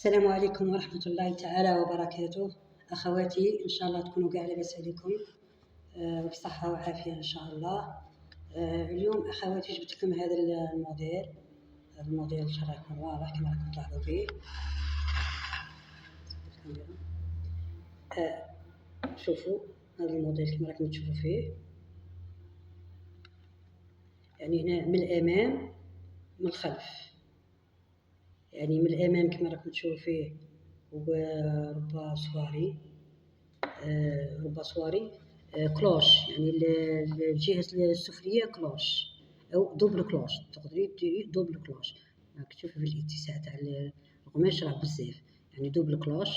السلام عليكم ورحمة الله تعالى وبركاته. أخواتي إن شاء الله تكونوا قاع لاباس عليكم وبصحة وعافية إن شاء الله. اليوم أخواتي جبت لكم هذا الموديل إن شاء الله يكون واضح كما راكم تلاحظوا فيه. شوفوا هذا الموديل كما راكم تشوفوا فيه، يعني هنا من الأمام من الخلف، يعني من الأمام كما راكم تشوفوا فيه هو ربا صواري كلوش، يعني الجهة السفلية كلوش أو دوبل كلوش، تقدري ديري دوبل كلوش. راك تشوفي في الاتساع تاع القماش راه بزاف، يعني دوبل كلوش.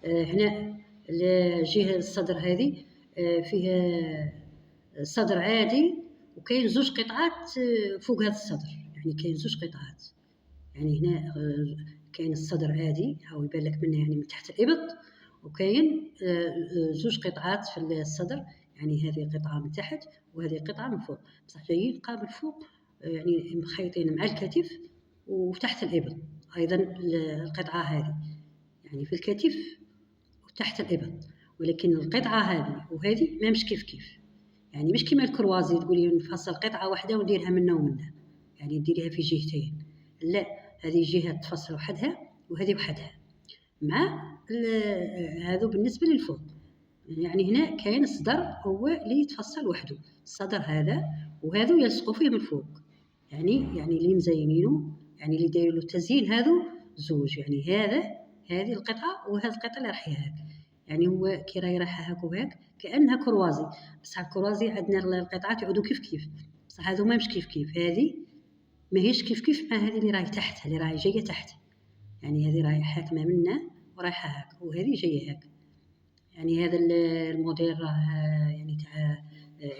هنا الجهة الصدر هذه فيها صدر عادي وكاين زوج قطعات فوق هذا الصدر، يعني كاين زوج قطعات، يعني هنا كاين الصدر عادي هاو يبان لك منه يعني من تحت الإبط، وكاين زوج قطعات في الصدر، يعني هذه قطعة من تحت وهذه قطعة من فوق، بصح جايين قابل فوق يعني مخيطين مع الكتف وتحت الإبط أيضا القطعة هذه، يعني في الكتف وتحت الإبط، ولكن القطعة هذه وهذه ما مش كيف، يعني مش كيما الكروازي تقولي نفصل قطعة واحدة ونديرها منه ومنه، يعني نديرها في جهتين، لا هذه جهة تفصل وحدها وهذه وحدها مع هذا بالنسبة للفوق. يعني هنا كاين الصدر هو اللي يتفصل وحده، الصدر هذا وهذا يلصقوا فيه من فوق، يعني اللي مزينينه، يعني اللي دايروا له تزيين هذو زوج، يعني هذه القطعة وهذه القطعة اللي راح هاك، يعني هو كي راهي رايحه هاك وهاك كأنها كروازي، بصح الكروازي عندنا القطعات يعودوا كيف، بصح هذو ما مش كيف، هذه ماهيش كيف مع هذه اللي راهي تحت، اللي راهي جايه تحت، يعني هذه راهي حاكمه منا ورايحه هاك وهذه جايه هاك. يعني هذا الموديل راه يعني تاع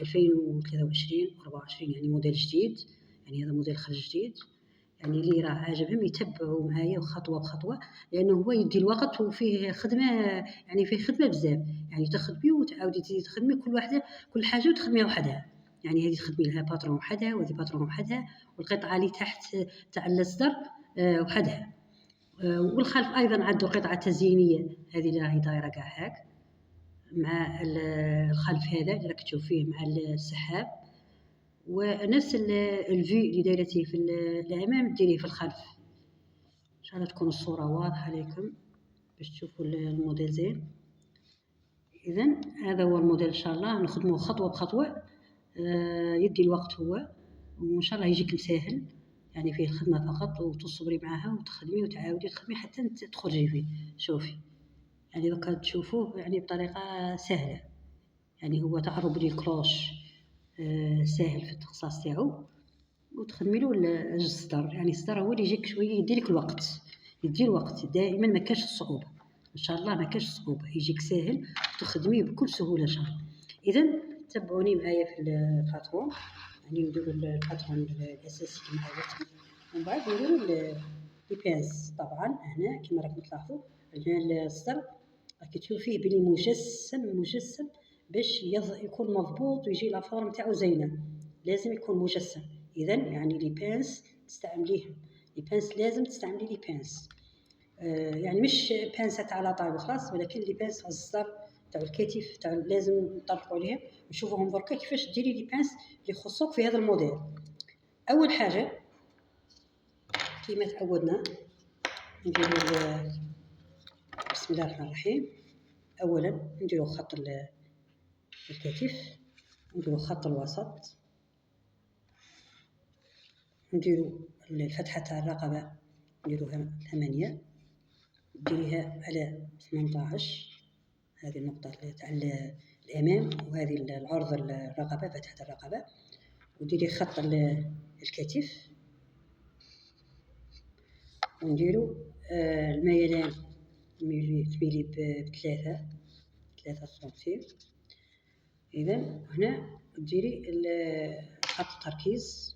2023 24، يعني موديل جديد، يعني هذا موديل خرج جديد، يعني اللي راه عاجبهم يتبعوا معايا خطوه بخطوه، لانه هو يدي الوقت وفيه خدمه، يعني فيه خدمه بزاف، يعني تخدمي وتعاودي تخدمي كل حاجه وتخدميها وحدها، يعني هذه تخدمي لها باترون وحدها وهذه باترون وحدها، والقطعه اللي تحت تاع الصدر وحدها، والخلف ايضا عنده قطعه تزيينيه هذه اللي راهي دايره كاع هاك مع الخلف هذا اللي راك تشوف فيه مع السحاب، ونفس الفي اللي دايرتيه في الامام ديريه في الخلف. ان شاء الله تكون الصوره واضحه لكم باش تشوفوا الموديل زين. اذا هذا هو الموديل ان شاء الله نخدمه خطوه بخطوه، يدي الوقت هو، وان شاء الله يجيك ساهل، يعني فيه الخدمه فقط وتصبري معها وتخدمي وتعاودي تخدمي حتى تخرجي فيه. شوفي يعني دوكا تشوفوه يعني بطريقه سهله، يعني هو تعرب لي الكروش ساهل في التخصاص تاعو، وتخدمي له الصدر، يعني الصدر هو اللي يجيك شويه يديلك الوقت، يدي الوقت دائما، ما كاش الصعوبه ان شاء الله، ما كاش صعوبه، يجيك ساهل وتخدميه بكل سهوله ان شاء الله. اذا تبعوني معايا في الباترون، يعني نديروا الباترون الاساسي كما عودتكم، ومن بعد نديروا لي بينس. طبعا هنا كما راكم تلاحظوا هنا الصدر راكي تشوفيه بلي مجسم باش يكون مضبوط ويجي لا فورم تاعو زينه، لازم يكون مجسم. اذا يعني لي بانس تستعمليهم، لي بانس لازم تستعملي لي بانس، يعني مش بانسة تاع لاطاي وخلاص، ولكن لي بانس تاع الصدر تاع الكتف تاع لازم نطرقوا عليهم نشوفوهم دركا كيفاش ديري لي بانس اللي يخصوك في هذا الموديل. اول حاجه كيما تعودنا نديروا بسم الله الرحمن الرحيم، اولا نديروا خط الكتف، نديروا خط الوسط، نديروا الفتحه تاع الرقبه نديروها 8، ديريها على 18، هذه النقطه تاع الامام، وهذه العرض الرقبه فتحه الرقبه، وديري خط الكتف، ونديروا الميلان تميلي ب3 سنتيم. اذا هنا ديري خط التركيز،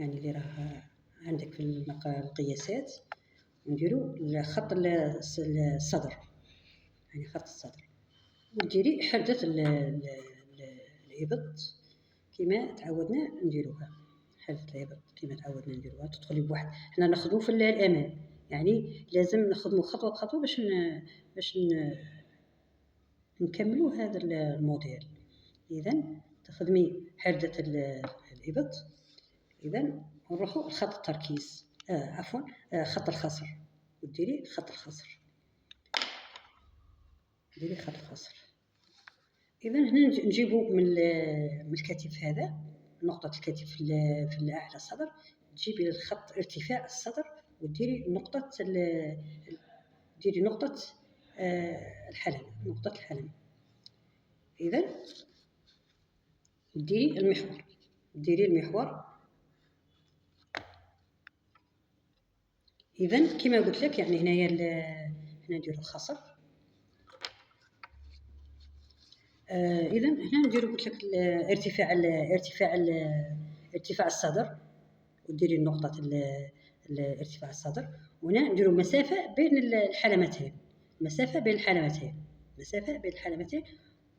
يعني اللي راه عندك في القياسات، ونديروا خط الصدر، يعني خط الصدر، وديري حدة الإبط كما تعودنا نديروها. حردة الإبط كما تعودنا نديروها، تدخلي بواحد، حنا نخدمو في الأمام، يعني لازم نخدمو خطوة بخطوة باش نكملو هذا الموديل. إذن تخدمي حردة الإبط، إذن نروحو لخط التركيز، عفوا خط الخصر، وديري خط الخصر، ديري خط الخصر. إذن هنا نجيبو من الكتف هذا، نقطة الكتف في الأعلى الصدر، تجيبي الخط ارتفاع الصدر وديري نقطة الحلم، نقطة الحلم. إذن ديري المحور، إذن كما قلت لك يعني هنا نديرو الخصر. إذن هنا نديرو قلت لك ارتفاع الصدر، وديري نقطة ارتفاع الصدر، وهنا نديرو مسافة بين الحلمتين، مسافة بين الحلمتين،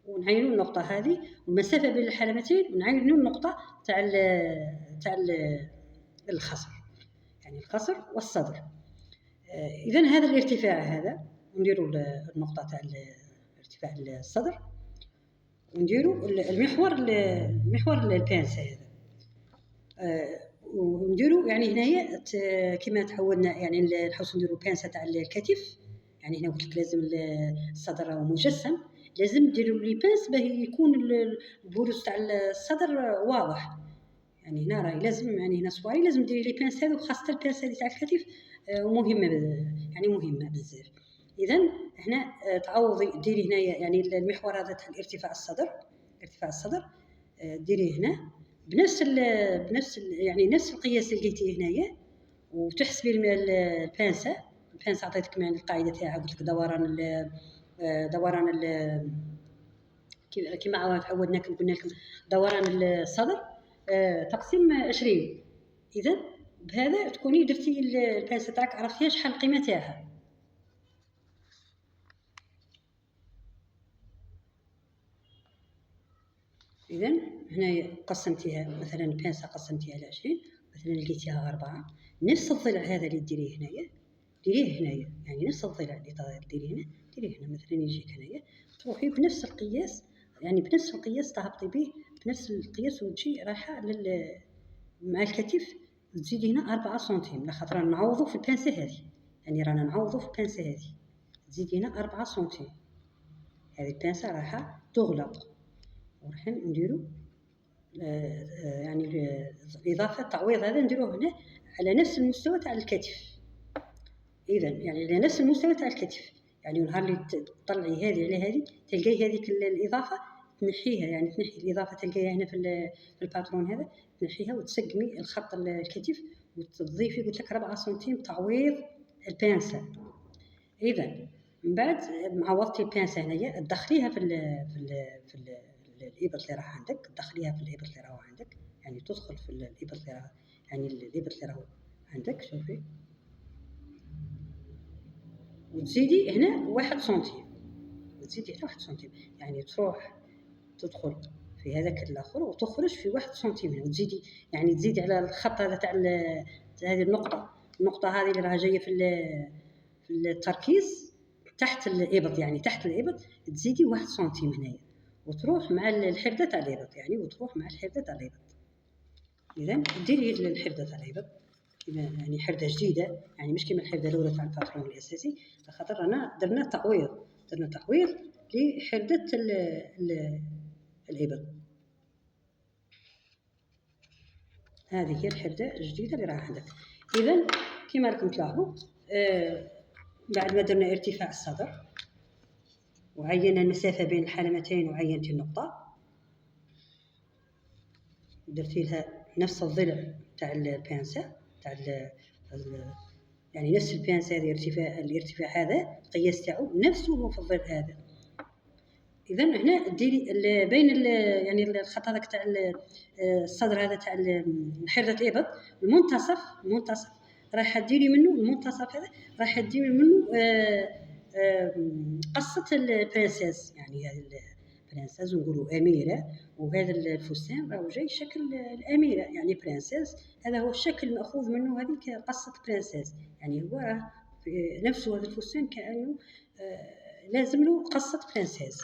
ونعينوا النقطة هذه، والمسافة بين الحلمتين ونعينوا النقطة تاع الخصر، يعني الخصر والصدر. إذن هذا الارتفاع هذا نديروا النقطة تاع ارتفاع الصدر، ونديروا المحور البانسة هذا، ونديروا يعني هنايا كما تعودنا يعني نحوسوا نديروا بانسة تاع الكتف، يعني هنا قلت لك لازم الصدر راهو مجسم، لازم نديروا لي بانس باه يكون البروز تاع الصدر واضح، يعني هنا راهي لازم، يعني هنا صواري لازم ديري لي بانس هذو، خاصة البانس هذه تاع الكتف مهمة، يعني مهمة بزاف. إذن هنا تعوضي ديري هنايا يعني المحور هذا تاع ارتفاع الصدر، ديريه هنا بنفس يعني نفس القياس اللي لقيتيه هنايا، وتحسبي البانسة عطيتك يعني القاعدة تاعها، قلت لك دوران كما تعودنا قلنا لكم دوران الصدر تقسيم 20. إذن بهذا تكوني درتي البانسة تاعك، عرفتيها شحال القيمة تاعها. إذن هنا قسمتيها، مثلا البانسة قسمتيها على 20، مثلا لقيتيها 4، نفس الضلع هذا اللي ديريه هنايا ديريه هنايا، يعني نفس الضلع اللي ديريه هنا ديريه هنا، مثلا يجيك هنايا تروحي بنفس القياس، يعني بنفس القياس تهبطي به بنفس القياس، وتجي رايحة مع الكتف تزيدي هنا 4 سنتيم، لخاطر رانا نعوضو في البانسة هذه، يعني رانا نعوضو في البانسة هذه، تزيدي هنا 4 سنتيم، هذه البانسة رايحة تغلق، وراح نديرو يعني الإضافة التعويض هذا نديروه هنا على نفس المستوى تاع الكتف. إذن يعني على نفس المستوى تاع الكتف، يعني نهار اللي تطلعي هذه على هذه تلقاي هذيك الإضافة تنحيها، يعني تنحي الإضافة تلقايها هنا في الباترون هذا، تنحيها وتسقمي الخط الكتف وتضيفي قلت لك 4 سنتيم تعويض البانسة. إذن من بعد عوضتي البانسة هنايا تدخليها في الإبط اللي راح عندك، تدخليها في الإبط اللي راهو عندك، يعني تدخل في الإبط اللي راهو، يعني الإبط اللي راهو عندك، شوفي، وتزيدي هنا 1 سنتيم، وتزيدي هنا 1 سنتيم، يعني تروح تدخل في هذاك الآخر وتخرج في 1 سنتيم هنا، وتزيدي يعني تزيدي على الخط هذا تاع هذه النقطة هذه اللي راها جاية في التركيز تحت الإبط، يعني تحت الإبط تزيدي 1 سنتيم هنايا، وتروح مع الحردة تاع الإبط، يعني وتروح مع الحردة تاع الإبط. إذن ديري الحردة تاع الإبط يعني حردة جديدة، يعني مش كما الحردة الأولى تاع الباترون الأساسي، لخاطر رانا درنا تعويض لحردة الإبط. هذه هي الحردة الجديدة اللي راها عندك. إذن كما راكم تلاحظوا بعد ما درنا ارتفاع الصدر وعينا المسافة بين الحلمتين وعينتي النقطة، درتي لها نفس الضلع تاع البانسة تاع يعني نفس البانسة هذه، الارتفاع هذا القياس تاعو نفسه في الضلع هذا. إذن هنا ديري بين يعني الخط هذاك تاع الصدر هذا تاع حردة الإبط، المنتصف راح ديري منه، المنتصف هذا راح ديري منه قصة البرنسيس، يعني هذه برانسيس ونقولوا اميره، وهذا الفستان راهو جاي شكل الاميره يعني برانسيس، هذا هو الشكل ماخوذ منه هذيك قصه برانسيس، يعني هو راه نفسه هذا الفستان كانه لازم له قصه برانسيس،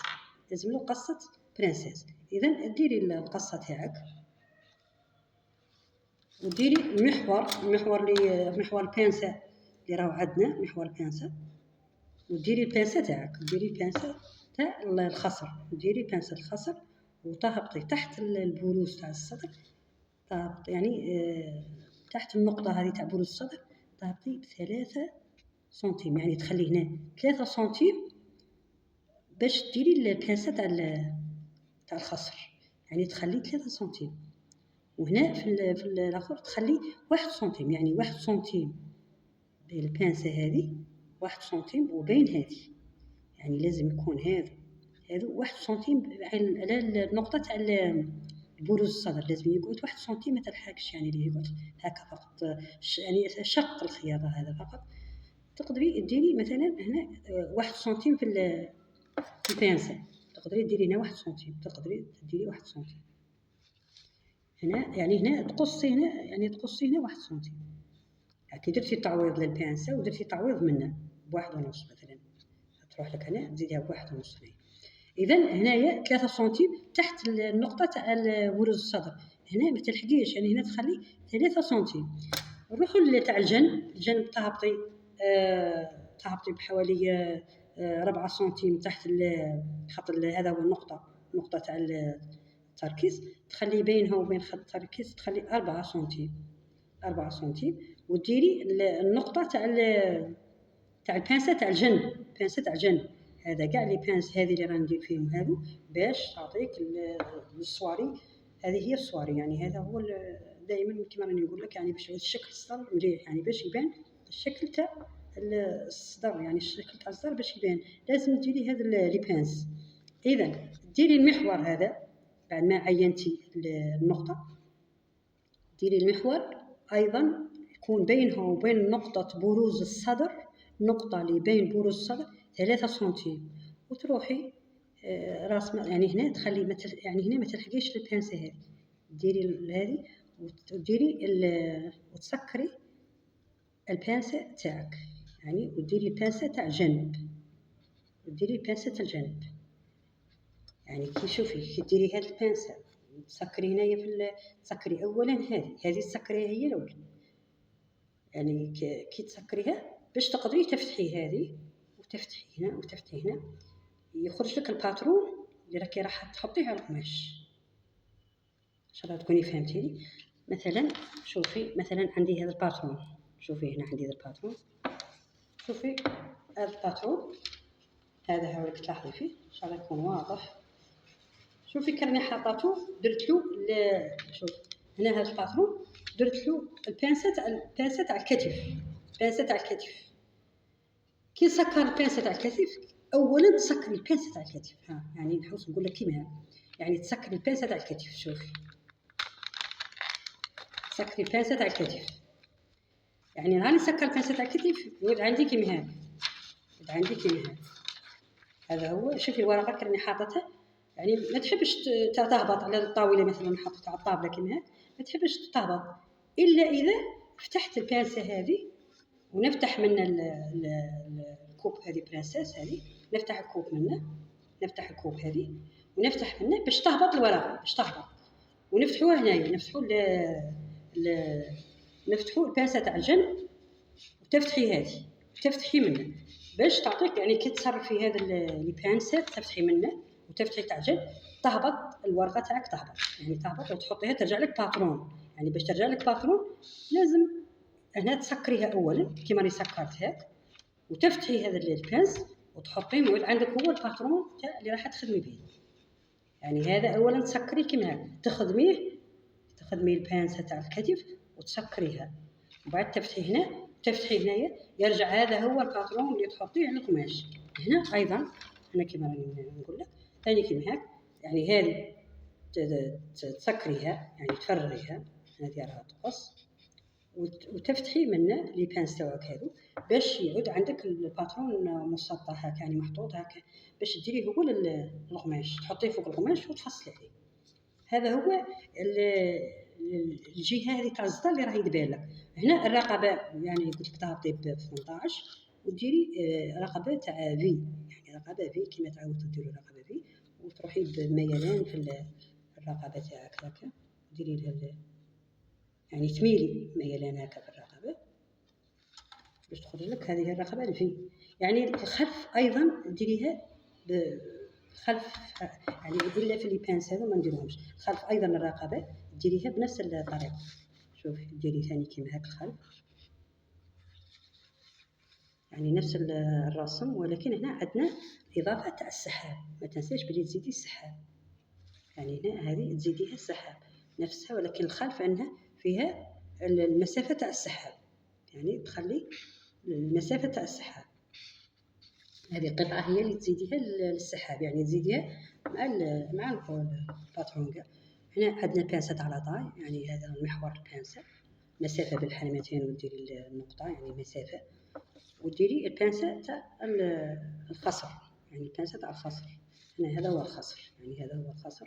لازم له قصه برانسيس. اذا ديري القصه تاعك وديري المحور اللي محور البانسه اللي راهو عندنا محور البانسه، وديري البانسه تاعك، ديري البانسه تاع الخصر، ديري بانسه الخصر وتهبطي تحت البروز تاع الصدر، تهبط يعني تحت النقطه هذه تاع بروز الصدر تهبطي ب3 سنتيم، يعني تخلي هنا 3 سنتيم باش ديري البانسه تاع الخصر، يعني تخلي 3 سنتيم، وهنا في الاخر تخلي 1 سنتيم، يعني 1 سنتيم بين البانسه هذه 1 سنتيم وبين هذه، يعني لازم يكون هذا 1 سنتيم على النقطه تاع بروز الصدر، لازم يقعد 1 سنتيم ما تلحقش، يعني اللي يقعد هكا فقط، يعني شق الخياطه هذا فقط. تقدري ديري مثلا هنا 1 سنتيم في البانسه، تقدري ديري هنا 1 سنتيم، تقدري ديري 1 سنتيم هنا، يعني هنا تقصي هنا، يعني تقصي هنا 1 سنتيم، كي درتي تعويض للبانسه ودرتي تعويض منه ب1.5 مثلا، تروح لك هنا تزيدها ب1.5 هنا. اذا هنايا 3 سنتيم تحت النقطه تاع بروز الصدر، هنا ما تلحقيش، يعني هنا تخلي 3 سنتيم. نروحوا تاع الجنب تهبطي تهبطي بحوالي 4 سنتيم تحت خط، هذا هو النقطه تاع التركيز، تخلي بينها وبين خط التركيز تخلي 4 سنتيم، 4 سنتيم، وديري النقطه تاع البانسه تاع الجنب، بانسه تاع الجنب، هذا كاع لي بانس هذه اللي راندير فيهم هذو باش تعطيك الصواري، هذه هي الصواري، يعني هذا هو دائما كما راني نقول لك، يعني باش الشكل الصدر مليح، يعني باش يبان الشكل تاع الصدر، يعني الشكل تاع الصدر باش يبان لازم ديري هذا لي بانس. اذا ديري المحور هذا بعد ما عينتي النقطه، ديري المحور ايضا يكون بينه وبين نقطه بروز الصدر، نقطه اللي بين بروز الصدر 3 سنتيم، وتروحي راس يعني هنا تخلي يعني هنا ما تلحقيش البانسه هذه، ديري هذه وديري وتسكري البانسه تاعك، يعني وديري البانسه تاع الجنب، وديري البانسه تاع الجنب، يعني كي شوفي كي ديري هاد البانسه تسكري هنايا تسكري اولا هذه تسكريها هي الاول، يعني كي تسكريها باش تقدري تفتحي هذه وتفتحي هنا وتفتحي هنا، يخرج لك الباترون اللي راكي راح تحطيه على القماش. ان شاء الله تكوني فهمتيني. مثلا شوفي مثلا عندي هذا الباترون، شوفي هنا عندي هذا الباترون، شوفي هذا الباترون هذا هاوليك تلاحظي فيه ان شاء الله يكون واضح. شوفي كرني حاطاتو درت له شوف هنا هذا الباترون درت له البانسه تاع الكتف، البانسه تاع الكتف، كي سكر البانسه تاع الكتف اولا تسكري البانسه تاع الكتف، يعني نحوس نقول لك كيما يعني تسكري البانسه تاع الكتف، شوفي تسكري البانسه تاع الكتف، يعني راني نسكر البانسه تاع الكتف يولد عندي كيما هذا، يولد عندي كيما هذا هو. شوفي الورقه كرني حاطتها، يعني ما تحبش تهبط على الطاوله مثلا، حطيتها على الطابله كيما هكا ما تحبش تهبط الا اذا فتحت البانسه هذه ونفتح من الكوب هذه برانسيس هذه، نفتح الكوب منه، نفتح الكوب هذه ونفتح منه باش تهبط الورقه، باش تهبط ونفتحوها هنايا، نفتحوا البانسه تاع الجنب وتفتحي هذه وتفتحي منه باش تعطيك، يعني كي تصرفي هذا لي بانسه تفتحي منه وتفتحي تاع الجنب تهبط الورقه تاعك، تهبط يعني تهبط وتحطيها ترجع لك باترون، يعني باش ترجع لك باترون لازم هنا تسكريها اولا كيما راني سكرتها وتفتحي هذا البانس وتحطيه موعد عندك هو الباترون تاع اللي راح تخدمي به، يعني هذا اولا تسكريه كيما هكا تخدمي البانسه تاع الكتف وتسكريها، وبعد تفتحي هنا وتفتحي هنايا يرجع هذا هو الباترون اللي تحطيه على القماش. هنا ايضا هنا كيما راني نقول لك ثاني كيما هكا، يعني هذه تسكريها يعني تفرغيها، هذه راها تقص وتفتحي منه لي بانس تاعك هذو باش يعود عندك الباترون مسطح هكا، يعني محطوط هكا، باش ديريه هو القماش، تحطيه فوق القماش وتفصلي عليه. هذا هو الجهه هذه تاع الزدر اللي راهي تبان لك. هنا الرقبه يعني قلت لك تهبطي ب 18 وديري رقبه تاع في، يعني رقبه في كيما تعودتوا ديروا رقبه في، وتروحي بميلان في الرقبه تاعك هكا، ديري لها يعني تميلي ميلان هكا في الرقبه باش تخرج لك هذه الرقبه الفي. يعني الخلف ايضا ديريها خلف، يعني الا في لي بانس هذو ما نديرهمش خلف ايضا الرقبه ديريها بنفس الطريقه. شوفي ديري ثاني كيما هاك الخلف، يعني نفس الرسم، ولكن هنا عندنا اضافه تاع السحاب، ما تنساش بلي تزيدي السحاب، يعني هنا هذه تزيديها السحاب نفسها، ولكن الخلف عندنا فيها المسافه تاع السحاب، يعني تخلي المسافه تاع السحاب. هذه القطعه هي اللي تزيديها للسحاب، يعني تزيديها مع الباترون كاع. هنا عندنا بانسه على طاي، يعني هذا محور البانسه، مسافه بالحلمتين وديري النقطه يعني مسافه، وديري البانسه تاع الخصر، يعني البانسه تاع الخصر. هنا هذا هو الخصر، يعني هذا هو الخصر.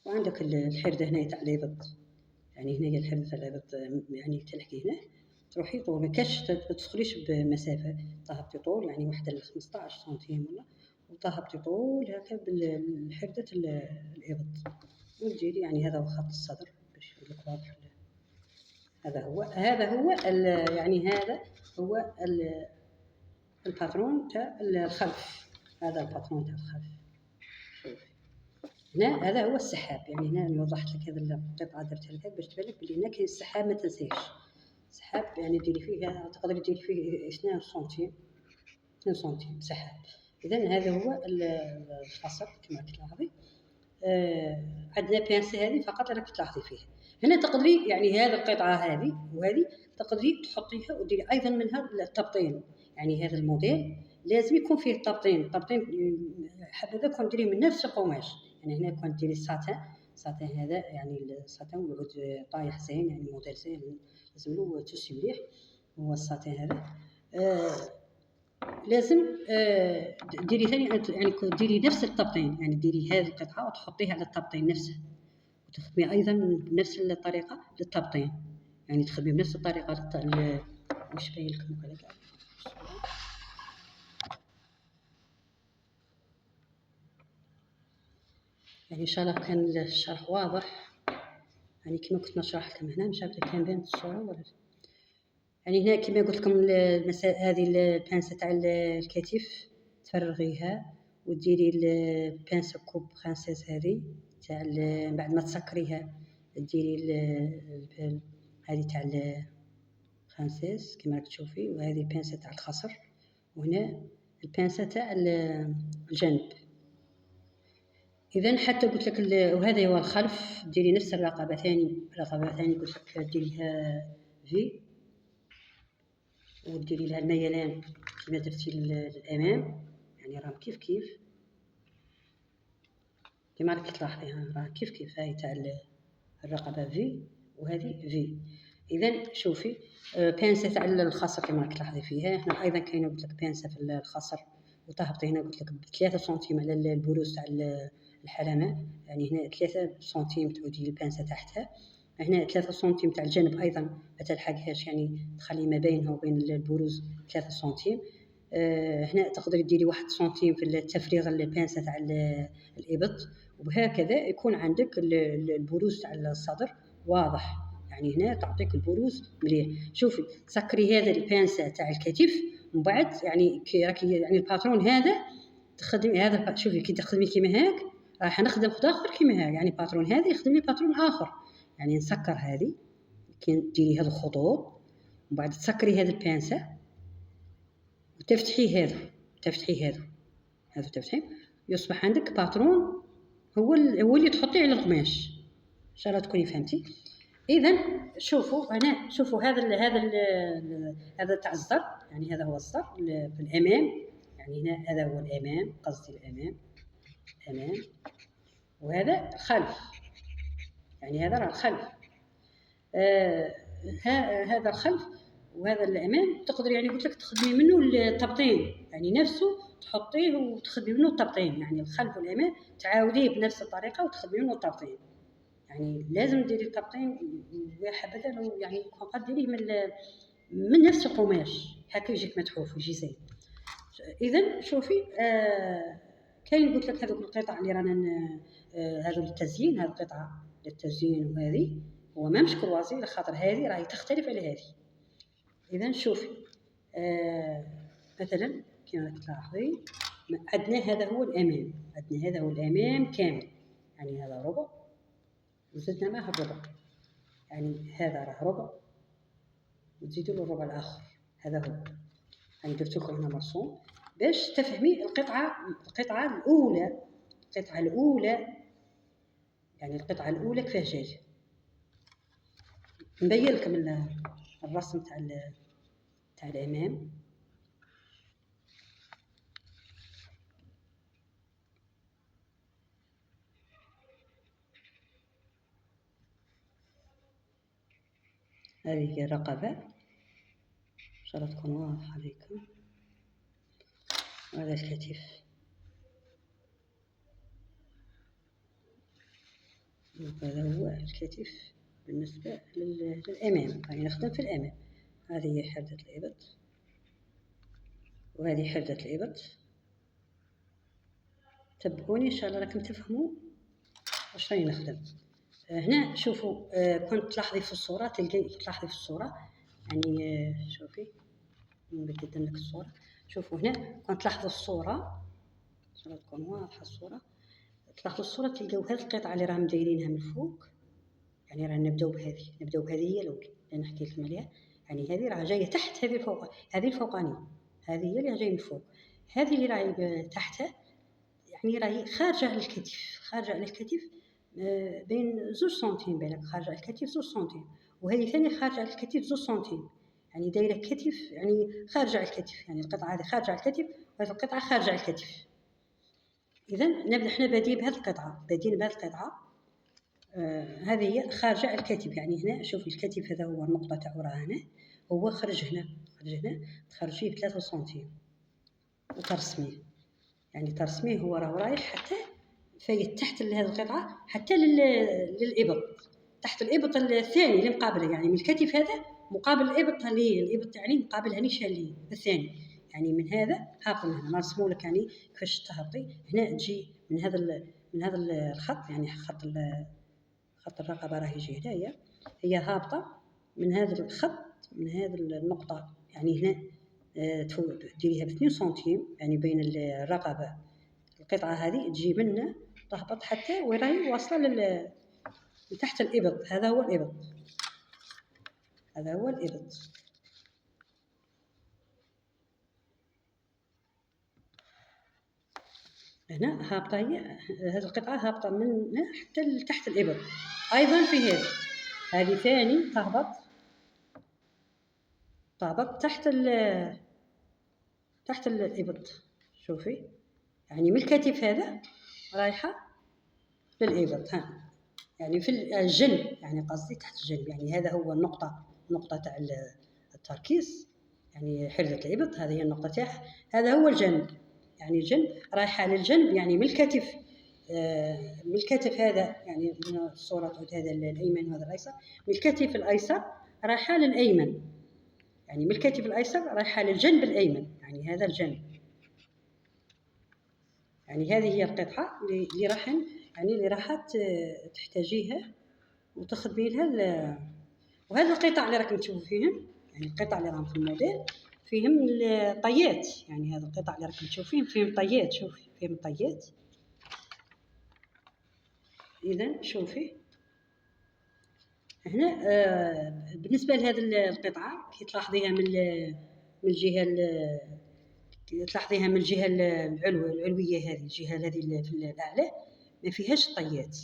وعندك الحرده هنا تاع الابط، يعني هنا هي الحرده تاع الابط، يعني تلحقي هنا تروحي طول، ما كاش تدخليش بمسافه، تهبطي طول يعني واحده ل 15 سنتيم ولا، وتهبطي طول هكا بالحرده الابط، وديري يعني هذا هو خط الصدر باش يقول لك واضح. هذا هو يعني هذا هو الباترون تاع الخلف، هذا الباترون تاع الخلف. شوفي هنا هذا هو السحاب، يعني هنا وضحت لك هذه القطعه درتها لك باش تبان لك بلي هنا كاين السحاب، ما تنسيش السحاب، يعني ديري فيه تقدري ديري فيه 2 سنتيم 2 سنتيم سحاب. اذا هذا هو الخصر كما تلاحظي. عندنا بيانسه هذه فقط راك تلاحظي فيها. هنا تقدري يعني هذه القطعه هذه وهذه تقدري تحطيها وديري ايضا منها التبطين، يعني هذا الموديل لازم يكون فيه التبطين حبذا كون ديري من نفس القماش، يعني هنا كون ديري الساتان هذا، يعني الساتان ويعود طايح زين، يعني موديل زين لازم له تسي مليح، هو الساتان هذا. لازم ديري ثاني، يعني ديري نفس التبطين، يعني ديري هذه القطعه وتحطيها على التبطين نفسه، وتخدمي ايضا بنفس الطريقه للتبطين، يعني تخدمي بنفس الطريقه واش باين لكم هكا. يعني ان شاء الله كان الشرح واضح، يعني كما كنت نشرح لكم هنا مش عارفه كان باين الصوره ولا. يعني هنا كما قلت لكم هذه البانسه تاع الكتف تفرغيها وديري البانسه كوب فرانسيز هذه تاع بعد ما تسكريها ديري هذه تاع الفرانسيز كما راك تشوفي، وهذه البانسه تاع الخصر، وهنا البانسه تاع الجنب. اذا حتى قلت لك وهذا هو الخلف، ديري نفس الرقبه ثاني قلت لك ديريها في، وديري لها الميلان كما درتي للامام، يعني راهم كيف كما راكي تلاحظي، راه كيف هاي تاع الرقبه في وهذه في. اذا شوفي بانسه تاع الخصر كما راكي تلاحظي فيها، هنا ايضا كاينه قلت لك بانسه في الخصر، وتهبطي هنا قلت لك ب 3 سنتيم على البروز تاع الحلمه، يعني هنا 3 سنتيم تعودي البانسه تحتها، هنا 3 سنتيم تاع الجنب ايضا ما تلحقهاش، يعني تخلي ما بينها وبين البروز 3 سنتيم. هنا تقدري ديري 1 سنتيم في التفريغ البانسه تاع الابط، وهكذا يكون عندك البروز تاع الصدر واضح، يعني هنا تعطيك البروز مليح. شوفي سكري هذا البانسه تاع الكتف، ومن بعد يعني راكي يعني الباترون هذا تخدمي هذا، شوفي كي تخدمي كيما هاك راح نخدم خد اخر كيما هاك، يعني باترون هذا يخدم لي باترون اخر، يعني نسكر هذه كي ديري هذه الخطوط، ومن بعد تسكري هذه البانسه وتفتحي هذا تفتحي، يصبح عندك باترون هو اللي تحطيه على القماش. ان شاء الله تكوني فهمتي. اذا شوفوا هنا، شوفوا هذا تاع الزر، يعني هذا هو الزر في الامام، يعني هنا هذا هو الامام، قصدي الامام وهذا الخلف، يعني هذا راه الخلف. هذا الخلف، وهذا الامام تقدر يعني قلت لك تخدمي منه التبطين، يعني نفسه تحطيه وتخدمي منه التبطين، يعني الخلف والامام تعاوديه بنفس الطريقه وتخدمي منه التبطين. يعني لازم ديري التبطين، ويا حبذا لو يعني فقط ديريه من نفس القماش هكا يجيك متحوف ويجي زين. اذا شوفي كاين قلت لك هذوك القطع اللي رانا هذو للتزيين، هذه القطعه للتزيين وهذه هو ما مش كروازي، لخاطر هذه راهي تختلف على هذه. اذا شوفي مثلا كما راك تلاحظي عندنا هذا هو الامام، عندنا هذا هو الامام كامل، يعني هذا ربع وزدنا معه الربع، يعني هذا راه ربع وتزيدوا له الربع الاخر، هذا هو. يعني درت لكم هنا مرسوم باش تفهمي القطعه الاولى، يعني القطعه الاولى كيفاش جايه. نبين لكم الرسم تاع الامام. هذه هي الرقبه ان شاء الله تكون واضحه عليكم، وهذا الكتف، هذا هو الكتف بالنسبه للامام، يعني نخدم في الامام. هذه هي حردة الإبط، وهذه حردة الإبط. تبعوني إن شاء الله راكم تفهموا واش راني نخدم. هنا شوفوا كنت تلاحظي في الصورة، تلاحظي في الصورة يعني شوفي نبدل لك الصورة. شوفوا هنا كنت تلاحظوا الصورة إن شاء الله تكون واضحة الصورة. تلاحظوا الصورة تلقاو هذه القطعة اللي راهم دايرينها من فوق، يعني رانا نبداو بهذه هي الأولى اللي نحكي لكم عليها. يعني هذه راه جاية تحت هذه الفوق، هذه الفوقانية، هذه هي اللي جاية من فوق، هذه اللي راهي تحتها يعني راهي خارجة على الكتف، بين 2 سنتيم بالك، خارجة على الكتف 2 سنتيم، وهذه ثاني خارجة على الكتف 2 سنتيم، يعني دايرة كتف يعني خارجة على الكتف، يعني القطعة هذه خارجة على الكتف وهذه القطعة خارجة على الكتف. إذا نبدأ حنا بادين بهذه القطعة، هذه هي خارجة على الكتف. يعني هنا شوفي الكتف هذا هو النقطة تاعو راه هنا، هو خرج هنا تخرجيه ب3 سنتيم وترسميه، يعني ترسميه هو راه رايح حتى فايت تحت هذه القطعة حتى للإبط، تحت الإبط الثاني اللي مقابله، يعني من الكتف هذا مقابل الإبط، الإبط يعني مقابل هني شاليه الثاني، يعني من هذا هابط من هنا. نرسمو لك يعني كيفاش تهبطي هنا، تجي من هذا الخط، يعني خط الرقبة راه يجي هنايا، هي هابطة من هذا الخط، من هذه النقطة، يعني هنا ديريها ب2 سنتيم، يعني بين الرقبة القطعة هذه تجي منا تهبط حتى وراهي واصلة لتحت الإبط. هذا هو الإبط، هنا هابطة، هذه القطعة هابطة من هنا حتى لتحت الإبط. أيضا في هذه ثاني تهبط تحت الإبط. شوفي يعني من الكتف هذا رايحة للإبط، يعني في الجنب، يعني قصدي تحت الجنب، يعني هذا هو النقطة تاع التركيز، يعني حردة الإبط هذه هي النقطة تاعها، هذا هو الجنب، يعني الجنب رايحة للجنب، يعني من الكتف هذا، يعني الصورة تعود هذا الأيمن وهذا الأيسر، من الكتف الأيسر رايحة للأيمن، يعني من الكتف الأيسر رايحة للجنب الأيمن، يعني هذا الجنب. يعني هذه هي القطعة اللي راح تحتاجيها وتخدمي لها وهذه القطع اللي راكم تشوفوا فيهم، يعني القطع اللي راهم في الموديل فيهم الطيات، يعني هذه القطع اللي راكم تشوفين فيهم طيات، شوفي فيهم طيات. إذا شوفي هنا بالنسبة لهذه القطعة كي تلاحظيها من الجهة تلاحظيها من الجهة العلوية، هذه الجهة هذه في الأعلى ما فيهاش الطيات،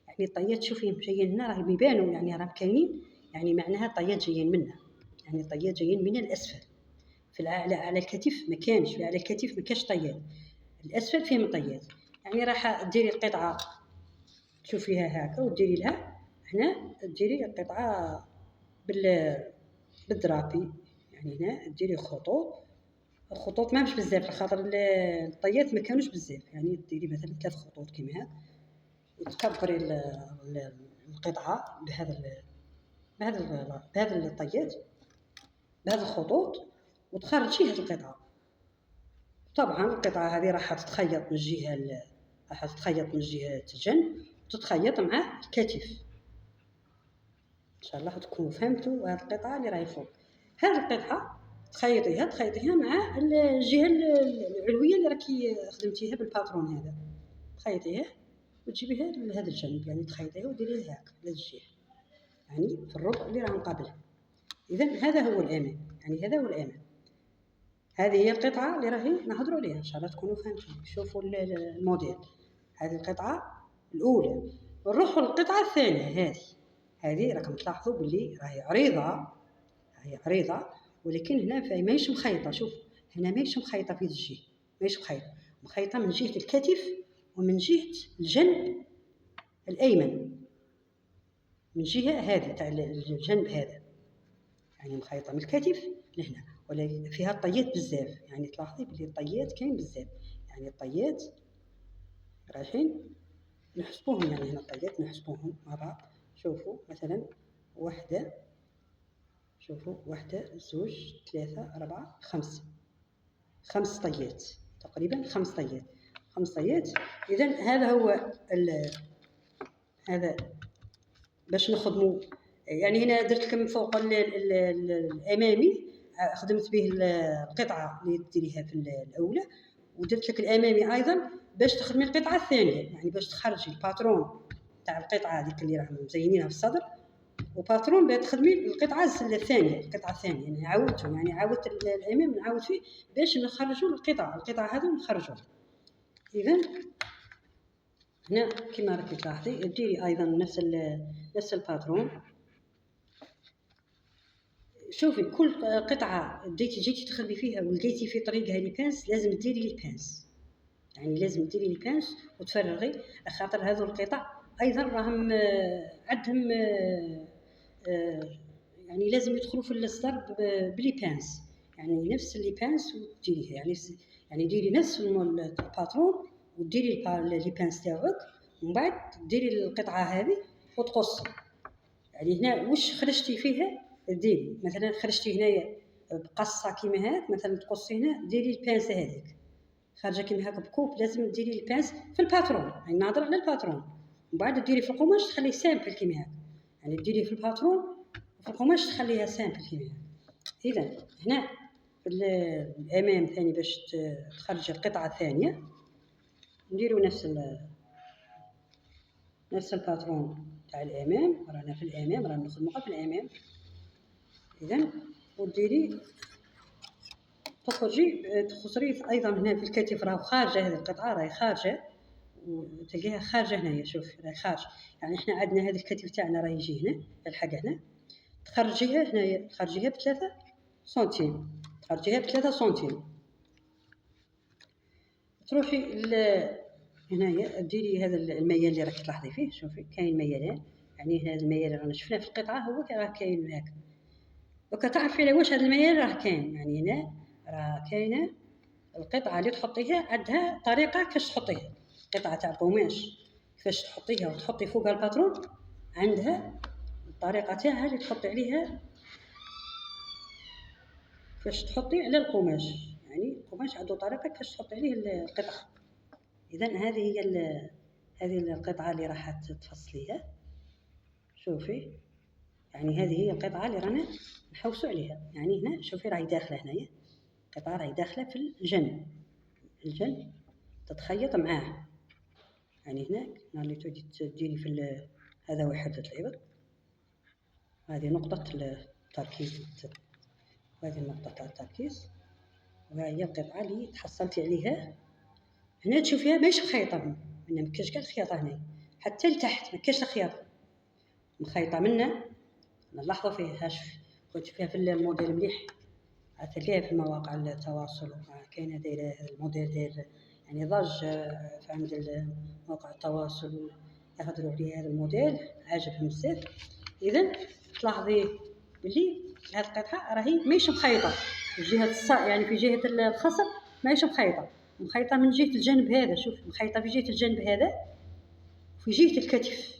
يعني الطيات شوفيهم جايين هنا راهم يبانوا، يعني راهم كاينين، يعني معناها الطيات جايين منها، يعني الطيات جايين من الأسفل. في الأعلى على الكتف ما كانش، على الكتف ما كاش طيات، الأسفل فيهم طيات. يعني راح ديري القطعة تشوفيها هكا وديري لها هنا، تديري القطعة بالدرابي، يعني هنا ديري خطوط ماهمش بزاف، خاطر الطيات ما كانوش بزاف، يعني ديري مثلا 3 خطوط كيما هاد، وتكبري القطعه بهذا الطيات، بهذه الخطوط، وتخرجي هذه القطعه. طبعا القطعه هذه راح تتخيط من الجهه الجنب، وتتخيط مع الكتف. ان شاء الله تكونوا فهمتوا هذه القطعه اللي راهي فوق. هذه القطعه تخيطيها مع الجهه العلويه اللي راكي خدمتيها بالباترون هذا، تخيطيها وتجيبيها لهذا الجنب، يعني تخيطيها وديريها هكا لهذه الجهه، يعني في الربع اللي راه مقابلها. اذا هذا هو الامام، يعني هذا هو الامام. هذه هي القطعه اللي راهي نهضروا عليها، ان شاء الله تكونوا فهمتوا. شوفوا الموديل، هذه القطعه الاولى. نروحوا للقطعه الثانيه. هذه راكم تلاحظوا باللي راهي عريضه، ولكن هنا ماهيش مخيطه. شوف هنا ماهيش مخيطه في الجهه، ماهيش مخيطه من جهه الكتف ومن جهه الجنب الايمن، من جهه هذه تاع الجنب هذا، يعني مخيطه من الكتف لهنا، ولكن فيها الطيات بزاف. يعني تلاحظي بلي الطيات كاين بزاف، يعني الطيات رايحين نحسبوهم، يعني هنا الطيات نحسبوهم مع بعض. شوفوا مثلا واحدة، شوفوا 1 2 3 4 5، 5 طيات تقريبا، 5 طيات. إذن هذا هو هذا باش نخدموا. يعني هنا درت لكم فوق الأمامي، خدمت به القطعة اللي ديريها في الأولى، ودرت لك الأمامي أيضا باش تخدمي القطعة الثانية، يعني باش تخرجي الباترون تاع القطعة هذيك اللي راهم مزينينها في الصدر، وباترون باش تخدمي القطعة الثانية. يعني عاودت الأمام نعاود فيه باش نخرجوا القطعة هذو نخرجوها. إذن هنا كما راكي تلاحظي ديري أيضا نفس الباترون. شوفي كل قطعة جيتي تخدمي فيها ولقيتي في طريقها لي بانس، لازم ديري لي بانس، يعني لازم ديري لي بانس وتفرغي، خاطر هذو القطع أيضا راهم عندهم يعني لازم يدخلوا في الصدر بلي بانس، يعني نفس اللي بانس وديريها، يعني ديري نفس الباترون وديري لي بانس تاعك، ومن بعد ديري القطعة هذه وتقصي. يعني هنا واش خرجتي فيها ديري، مثلا خرجتي هنايا بقصه كيما هاك، مثلا تقصي هنا ديري البانس هذيك خارجه كيما هاك بكوب، لازم ديري البانس في الباترون، يعني نهضر على الباترون. ومن بعد ديري في القماش تخليه سامبل كيما هاك، يعني ديري في الباترون وفي القماش تخليها سامبل كيما هاك. اذا هنا في الامام ثاني باش تخرجي القطعه الثانيه نديروا نفس الباترون تاع الامام، رانا في الامام، رانا نخدموا في الامام. اذا وديري تخرجي ايضا هنا في الكتف، راه خارجه هذه القطعه، راهي خارجه وتلقيها خارجه هنايا. شوف راهي خارجه، يعني احنا عندنا هذا الكتف تاعنا راه يجي هنا الحاجه هنا، تخرجيها هنايا، تخرجيها ب3 سنتيم، تروحي هنايا ديري هذا الميال اللي راك تلاحظي فيه. شوفي كاين ميالين، يعني هذا الميال اللي رانا شفناه في القطعه هو راه كاين هكا. دوكا تعرفي على واش هذا الميال راه كاين، يعني هنا راه كاينه القطعه اللي تحطيها عندها طريقه كيفاش تحطيها، قطعه تاع قماش كيفاش تحطيها وتحطي فوقها الباترون، عندها الطريقه تاعها اللي تحطي عليها، كيفاش تحطي على القماش، يعني القماش عنده طريقه كيفاش تحطي عليه القطعه. اذا هذه القطعه اللي راح تفصليها. شوفي يعني هذه هي القطعه اللي رانا نحوسوا عليها، يعني هنا شوفي راهي داخله هنايا، القطعه راهي داخله في الجنب تتخيط معاه. يعني هنا اللي تودي تديري في هذا وحدة الإبر، هذه نقطة التركيز، وهذه النقطة تاع التركيز، وهي القطعة اللي تحصلتي عليها. هنا تشوفيها ماهيش مخيطة، ما كاش كاع الخياطة هنا حتى لتحت، ما كاش الخياطة مخيطة منا، نلاحظوا فيها. كنت فيها في الموديل مليح، تلقاها في مواقع التواصل، كاينه دايره هذا الموديل داير يعني ضج في عند مواقع التواصل، يهضروا عليه هذا الموديل عاجبهم بزاف. اذا تلاحظي بلي هاد القطعه راهي ماهيش مخيطه في جهه يعني في جهه الخصر ماهيش مخيطه من جهه الجانب هذا. شوف مخيطه في جهه الجانب هذا في جهه الكتف،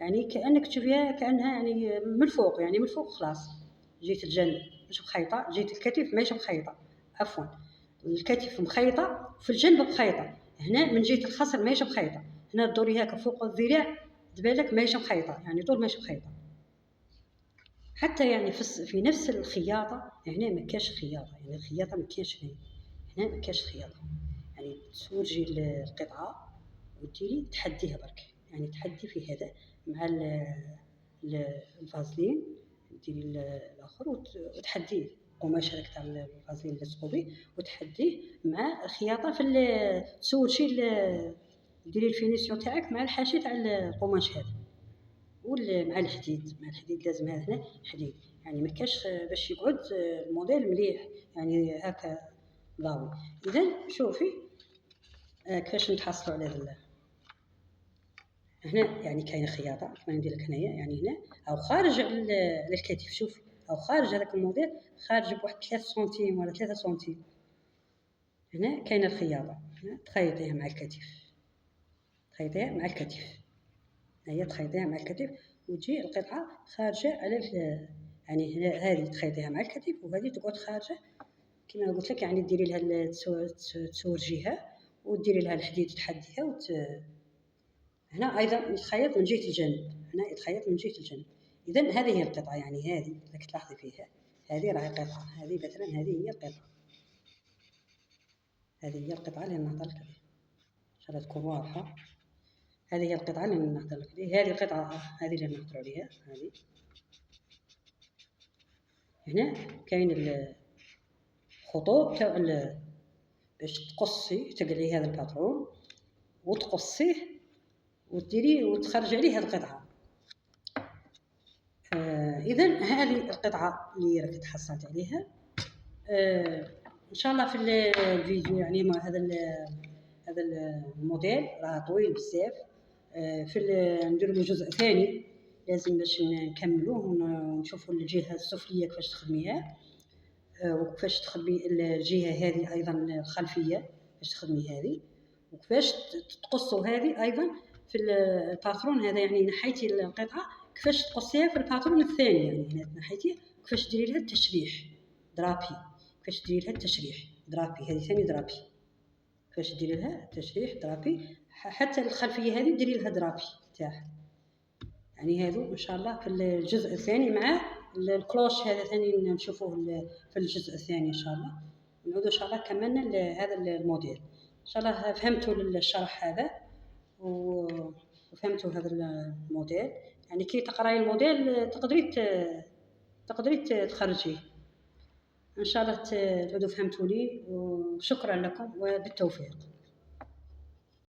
يعني كانك تشوفيها كانها يعني من الفوق، يعني من الفوق خلاص. جهه الجانب مش مخيطه، جهه الكتف ماهيش مخيطه، عفوا الكتف مخيطه في الجنب مخيطه. هنا من جهه الخصر ماهيش مخيطه، هنا دوري هكا فوق الذراع تبالك ماهيش مخيطه، يعني طول ماهيش مخيطه. حتى يعني في نفس الخياطه هنا ما كاش خياطه، يعني الخياطه ما كاش هنا ما كاش خياطه. يعني تسورجي القطعه وديري تحديها برك، يعني تحدي في هذا مع الفازلين، ديري الاخر وتحديه قماش هذاك تاع الفازلين اللي تلصقوا به وتحديه مع الخياطه في تسورجي ديري الفينيسيون تاعك مع الحاشيه تاع القماش هذا مع الحديد لازم هنا حديد، يعني ما كاش باش يقعد الموديل مليح يعني هكا ضاوي. اذا شوفي كيفاش نتحصلوا على هذا. هنا يعني كاينه خياطه كما ندير لك هنايا، يعني هنا او خارج على الكتف، شوف او خارج هذاك الموديل خارج بواحد 3 سنتيم ولا 3 سنتيم. هنا كاينه الخياطه، هنا تخيطيها مع الكتف، تخيطيها مع الكتف، هي تخيطيها مع الكتف وتجي القطعه خارجه على يعني هذه تخيطيها مع الكتف وهذه تقعد خارجه كما قلت لك. يعني ديري لها تسورجيها وديري لها الحديد تحديها هنا ايضا يتخيط من جهه الجنب، هنا يتخيط من جهه الجنب. اذا هذه هي القطعه، يعني هذه راك تلاحظي فيها، هذه راهي قطعه، هذه مثلا هذه هي القطعه، هذه هي القطعه اللي نهضر لك عليها ان شاء الله تكون واضحه. هذه هي القطعه اللي نهضر لك عليها، هذه القطعه هذه اللي نهضر عليها. هذه هنا كاين الخطوط تاع باش تقصي، تقلعي هذا الباترون وتقصيه وديري وتخرج عليه هذه القطعه. اذا هذه القطعه اللي راك تحصلت عليها. ان شاء الله في الفيديو يعني ما هذا الموديل راه طويل بزاف. نديروا له جزء ثاني لازم باش نكملوه ونشوفوا الجهه السفليه كيفاش تخدميها وكيفاش تخدمي الجهه هذه ايضا الخلفيه باش تخدمي هذه، وكيفاش تقصوا هذه ايضا في الباترون هذا. يعني نحيتي القطعه كيفاش تقصيها في الباترون الثاني، يعني هنا نحيتي كيفاش ديري لها التشريح درابي، كيفاش ديري لها التشريح درابي، هذه ثاني درابي، كيفاش ديري لها التشريح درابي. حتى الخلفيه هذه ديري لها درابي تاعها. يعني هذو ان شاء الله في الجزء الثاني مع الكلوش هذا ثاني نشوفوه في الجزء الثاني ان شاء الله. نعود ان شاء الله كملنا هذا الموديل. ان شاء الله فهمتوا الشرح هذا وفهمتوا هذا الموديل. يعني كي تقراي الموديل تقدري تخرجيه. ان شاء الله تعودوا فهمتوا لي، وشكرا لكم وبالتوفيق.